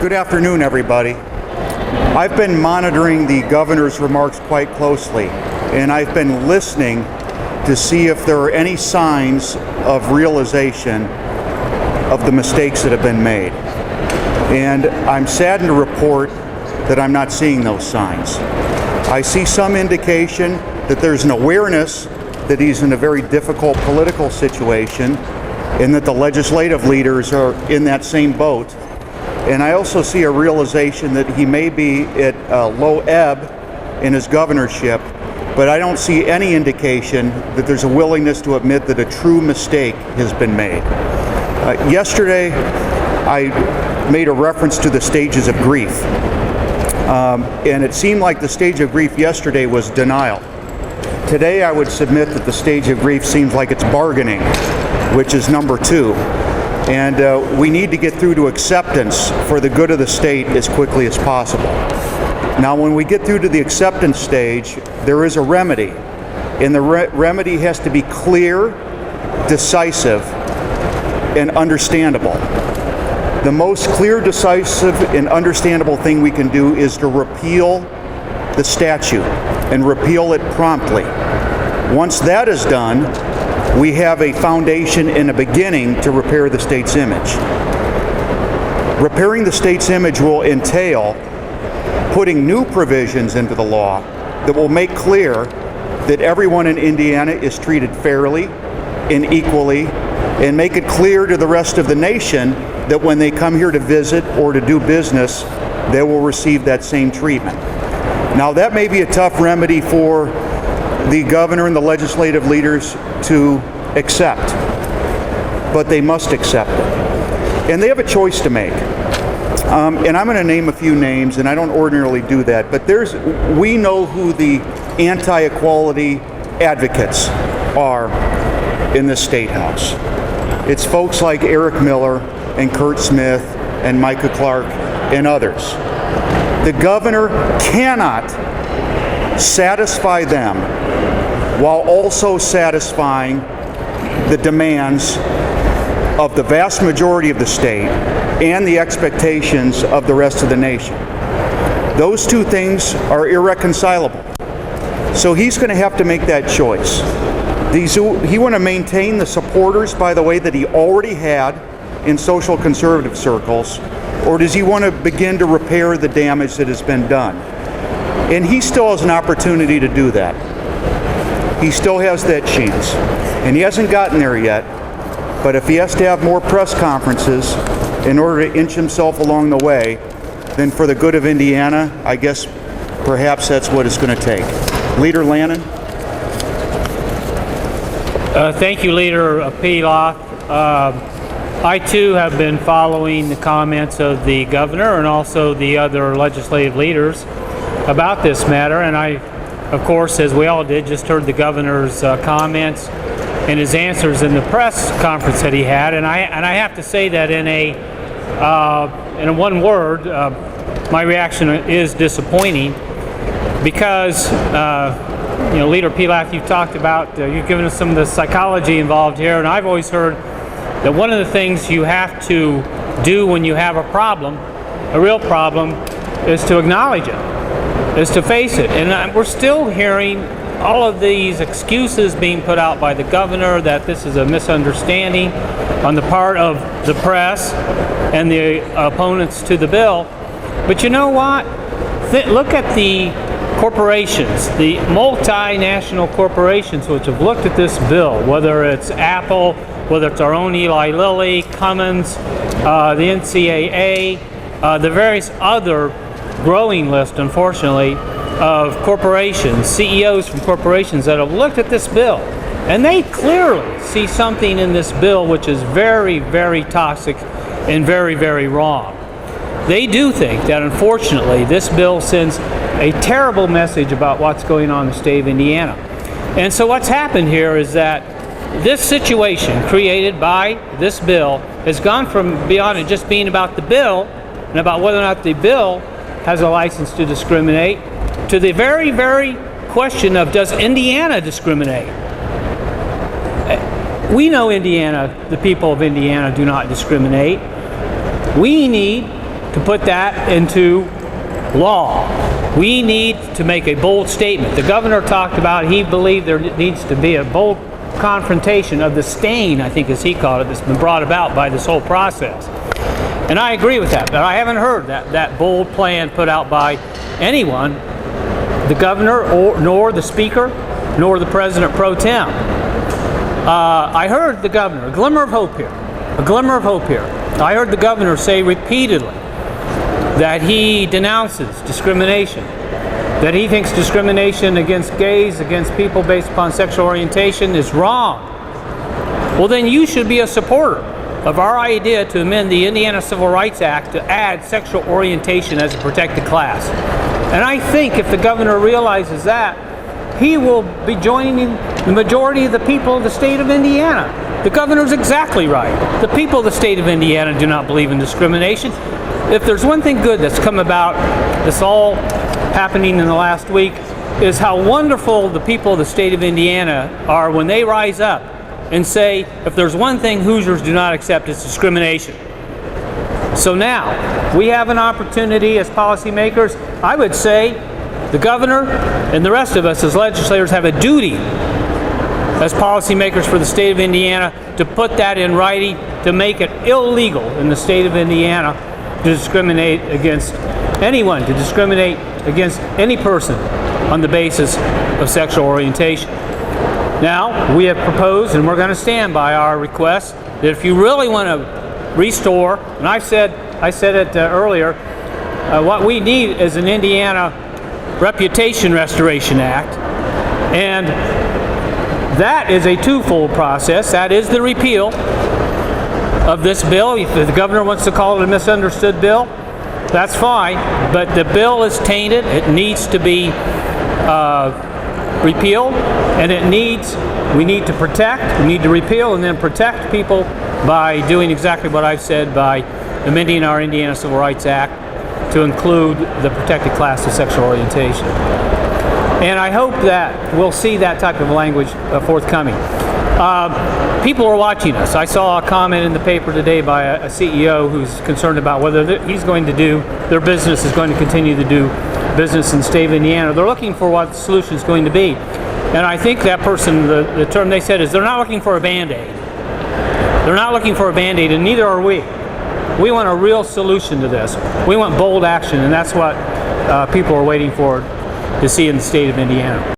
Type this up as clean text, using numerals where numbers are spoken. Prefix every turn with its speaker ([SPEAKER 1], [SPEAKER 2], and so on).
[SPEAKER 1] Good afternoon, everybody. I've been monitoring the governor's remarks quite closely, and I've been listening to see if there are any signs of realization of the mistakes that have been made. And I'm saddened to report that I'm not seeing those signs. I see some indication that there's an awareness that he's in a very difficult political situation and that the legislative leaders are in that same boat. And I also see a realization that he may be at a low ebb in his governorship, but I don't see any indication that there's a willingness to admit that a true mistake has been made. Yesterday, I made a reference to the stages of grief. And it seemed like the stage of grief yesterday was denial. Today, I would submit that the stage of grief seems like it's bargaining, which is number 2. And we need to get through to acceptance for the good of the state as quickly as possible. Now, when we get through to the acceptance stage, there is a remedy. And the remedy has to be clear, decisive, and understandable. The most clear, decisive, and understandable thing we can do is to repeal the statute and repeal it promptly. Once that is done, we have a foundation and a beginning to repair the state's image. Repairing the state's image will entail putting new provisions into the law that will make clear that everyone in Indiana is treated fairly and equally, and make it clear to the rest of the nation that when they come here to visit or to do business, they will receive that same treatment. Now, that may be a tough remedy for the governor and the legislative leaders to accept, but they must accept it. And they have a choice to make. And I'm going to name a few names, and I don't ordinarily do that, but we know who the anti-equality advocates are in the State House. It's folks like Eric Miller and Kurt Smith and Micah Clark and others. The governor cannot satisfy them while also satisfying the demands of the vast majority of the state and the expectations of the rest of the nation. Those two things are irreconcilable. So he's going to have to make that choice. He want to maintain the supporters, by the way, that he already had in social conservative circles, or does he want to begin to repair the damage that has been done? And he still has an opportunity to do that. He still has that chance. And he hasn't gotten there yet, but if he has to have more press conferences in order to inch himself along the way, then for the good of Indiana, I guess perhaps that's what it's going to take. Leader Lanane?
[SPEAKER 2] Thank you, Leader Pelath. I too have been following the comments of the governor and also the other legislative leaders about this matter, and I, of course, as we all did, just heard the governor's comments and his answers in the press conference that he had, and I have to say that in a one word, my reaction is disappointing, because Leader Pelath, you've talked about, you've given us some of the psychology involved here, and I've always heard that one of the things you have to do when you have a problem, a real problem, is to acknowledge it, is to face it. And we're still hearing all of these excuses being put out by the governor that this is a misunderstanding on the part of the press and the opponents to the bill. But you know what? Look at the corporations, the multinational corporations which have looked at this bill, whether it's Apple, whether it's our own Eli Lilly, Cummins, the NCAA, the various other growing list, unfortunately, of corporations, CEOs from corporations that have looked at this bill. And they clearly see something in this bill which is very, very toxic and very, very wrong. They do think that, unfortunately, this bill sends a terrible message about what's going on in the state of Indiana. And so what's happened here is that this situation created by this bill has gone from beyond it just being about the bill and about whether or not the bill has a license to discriminate to the very, very question of, does Indiana discriminate? We know Indiana, the people of Indiana, do not discriminate. We need to put that into law. We need to make a bold statement. The governor talked about he believed there needs to be a bold confrontation of the stain, I think as he called it, that's been brought about by this whole process. And I agree with that, but I haven't heard that bold plan put out by anyone, the governor, nor the speaker, nor the president pro tem. I heard the governor, a glimmer of hope here. I heard the governor say repeatedly that he denounces discrimination, that he thinks discrimination against gays, against people based upon sexual orientation is wrong. Well, then you should be a supporter of our idea to amend the Indiana Civil Rights Act to add sexual orientation as a protected class. And I think if the governor realizes that, he will be joining the majority of the people of the state of Indiana. The governor's exactly right. The people of the state of Indiana do not believe in discrimination. If there's one thing good that's come about this all happening in the last week, is how wonderful the people of the state of Indiana are when they rise up and say, if there's one thing Hoosiers do not accept, it's discrimination. So now, we have an opportunity as policymakers. I would say the governor and the rest of us as legislators have a duty as policymakers for the state of Indiana to put that in writing, to make it illegal in the state of Indiana to discriminate against anyone, to discriminate against any person on the basis of sexual orientation. Now, we have proposed, and we're going to stand by our request, that if you really want to restore, and I said it earlier, what we need is an Indiana Reputation Restoration Act, and that is a twofold process. That is the repeal of this bill. If the governor wants to call it a misunderstood bill, that's fine, but the bill is tainted. It needs to be repealed, and we need to protect, we need to repeal and then protect people by doing exactly what I've said, by amending our Indiana Civil Rights Act to include the protected class of sexual orientation. And I hope that we'll see that type of language forthcoming. People are watching us. I saw a comment in the paper today by a CEO who's concerned about whether he's going to do, their business is going to continue to do business in the state of Indiana. They're looking for what the solution is going to be. And I think that person, the term they said is they're not looking for a Band-Aid. They're not looking for a Band-Aid, and neither are we. We want a real solution to this. We want bold action, and that's what people are waiting for to see in the state of Indiana.